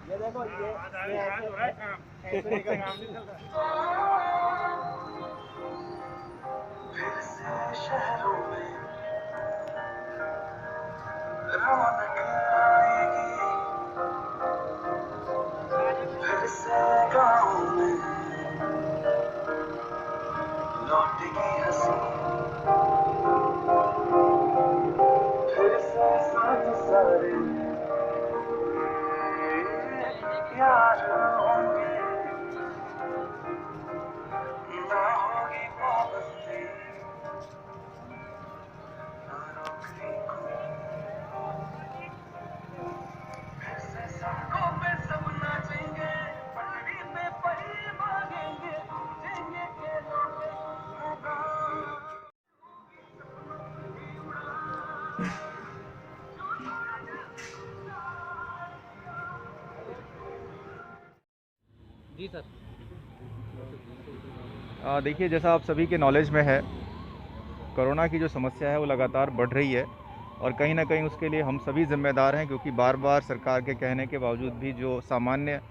ये देखो ये ऐसे निकल काम नहीं चल रहा। फिर से शहरों में रौनक आएगी, फिर से गाँव में लौटेगी हंसी, फिर से साथ सारे यार होंगे, ना होगी पाबंदी, ना नौकरी को, फिर से सड़कों पे सब नाचेंगे, पटरी पे पही भागेंगे, जेंगे खेलों पे मैदान। जी सर। देखिए, जैसा आप सभी के नॉलेज में है, कोरोना की जो समस्या है वो लगातार बढ़ रही है और कहीं ना कहीं उसके लिए हम सभी जिम्मेदार हैं, क्योंकि बार बार सरकार के कहने के बावजूद भी जो सामान्य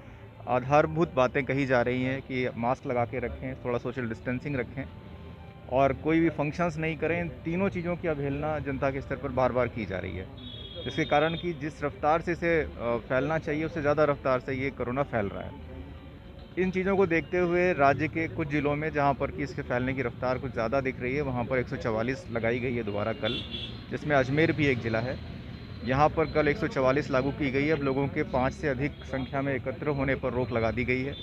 आधारभूत बातें कही जा रही हैं कि मास्क लगा के रखें, थोड़ा सोशल डिस्टेंसिंग रखें और कोई भी फंक्शंस नहीं करें, इन तीनों चीज़ों की अवहेलना जनता के स्तर पर बार बार की जा रही है, जिसके कारण कि जिस रफ्तार से इसे फैलना चाहिए उससे ज़्यादा रफ्तार से ये कोरोना फैल रहा है। इन चीज़ों को देखते हुए राज्य के कुछ ज़िलों में जहां पर कि इसके फैलने की रफ्तार कुछ ज़्यादा दिख रही है, वहां पर 144 लगाई गई है दोबारा कल, जिसमें अजमेर भी एक ज़िला है। यहां पर कल 144 लागू की गई है। अब लोगों के 5 से अधिक संख्या में एकत्र होने पर रोक लगा दी गई है।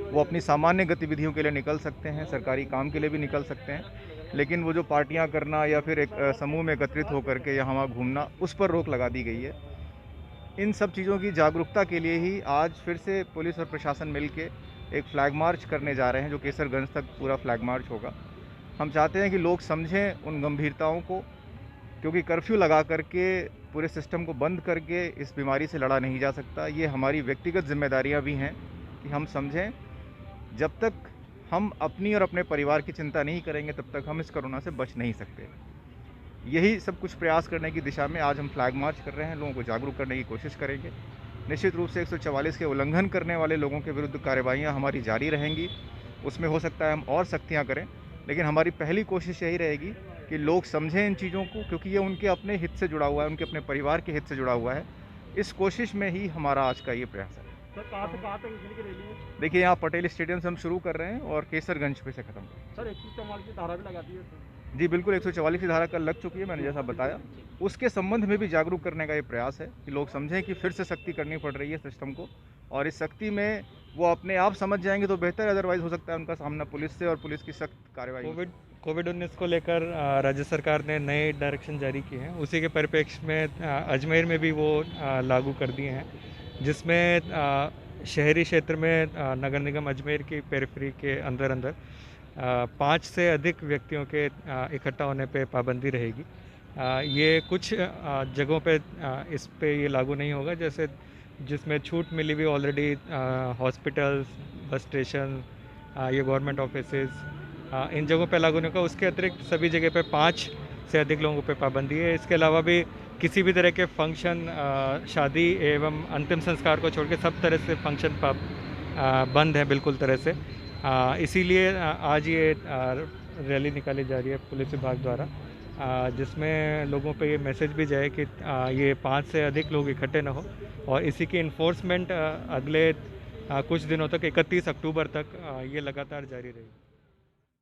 वो अपनी सामान्य गतिविधियों के लिए निकल सकते हैं, सरकारी काम के लिए भी निकल सकते हैं, लेकिन वो जो पार्टियाँ करना या फिर एक समूह में एकत्रित होकर के यहाँ वहाँ घूमना, उस पर रोक लगा दी गई है। इन सब चीज़ों की जागरूकता के लिए ही आज फिर से पुलिस और प्रशासन मिलके एक फ्लैग मार्च करने जा रहे हैं, जो केसरगंज तक पूरा फ्लैग मार्च होगा। हम चाहते हैं कि लोग समझें उन गंभीरताओं को, क्योंकि कर्फ्यू लगा करके पूरे सिस्टम को बंद करके इस बीमारी से लड़ा नहीं जा सकता। ये हमारी व्यक्तिगत जिम्मेदारियां भी हैं कि हम समझें, जब तक हम अपनी और अपने परिवार की चिंता नहीं करेंगे तब तक हम इस कोरोना से बच नहीं सकते। यही सब कुछ प्रयास करने की दिशा में आज हम फ्लैग मार्च कर रहे हैं, लोगों को जागरूक करने की कोशिश करेंगे। निश्चित रूप से 144 के उल्लंघन करने वाले लोगों के विरुद्ध कार्रवाइयाँ हमारी जारी रहेंगी। उसमें हो सकता है हम और सख्तियाँ करें, लेकिन हमारी पहली कोशिश यही रहेगी कि लोग समझें इन चीज़ों को, क्योंकि ये उनके अपने हित से जुड़ा हुआ है, उनके अपने परिवार के हित से जुड़ा हुआ है। इस कोशिश में ही हमारा आज का ये प्रयास है। सर कहाँ से कहाँ तक निकल के रैली है? देखिए, यहाँ पटेल स्टेडियम से हम शुरू कर रहे हैं और केसरगंज पे से ख़त्म करेंगे। सर 144 की धारा भी लगा दी है सर। जी बिल्कुल, 144 की धारा कल लग चुकी है, मैंने जैसा बताया। उसके संबंध में भी जागरूक करने का ये प्रयास है कि लोग समझें कि फिर से सख्ती करनी पड़ रही है सिस्टम को, और इस सख्ती में वो अपने आप समझ जाएंगे तो बेहतर, अदरवाइज हो सकता है उनका सामना पुलिस से और पुलिस की सख्त कार्रवाई। कोविड-19 को लेकर राज्य सरकार ने नए डायरेक्शन जारी किए हैं। उसी के परिप्रेक्ष्य में अजमेर में भी वो लागू कर दिए हैं, जिसमें शहरी क्षेत्र में नगर निगम अजमेर की पेरिफेरी के अंदर 5 से अधिक व्यक्तियों के इकट्ठा होने पे पाबंदी रहेगी। ये कुछ जगहों पे इस पे ये लागू नहीं होगा, जैसे जिसमें छूट मिली हुई ऑलरेडी हॉस्पिटल्स, बस स्टेशन, ये गवर्नमेंट ऑफिसेज, इन जगहों पे लागू नहीं होगा। उसके अतिरिक्त सभी जगह पे 5 से अधिक लोगों पे पाबंदी है। इसके अलावा भी किसी भी तरह के फंक्शन, शादी एवं अंतिम संस्कार को छोड़ के सब तरह से फंक्शन बंद है बिल्कुल तरह से। इसीलिए आज ये रैली निकाली जा रही है पुलिस विभाग द्वारा, जिसमें लोगों पे ये मैसेज भी जाए कि ये 5 से अधिक लोग इकट्ठे ना हो, और इसी की इन्फोर्समेंट अगले कुछ दिनों तक 31 अक्टूबर तक ये लगातार जारी रहेगी।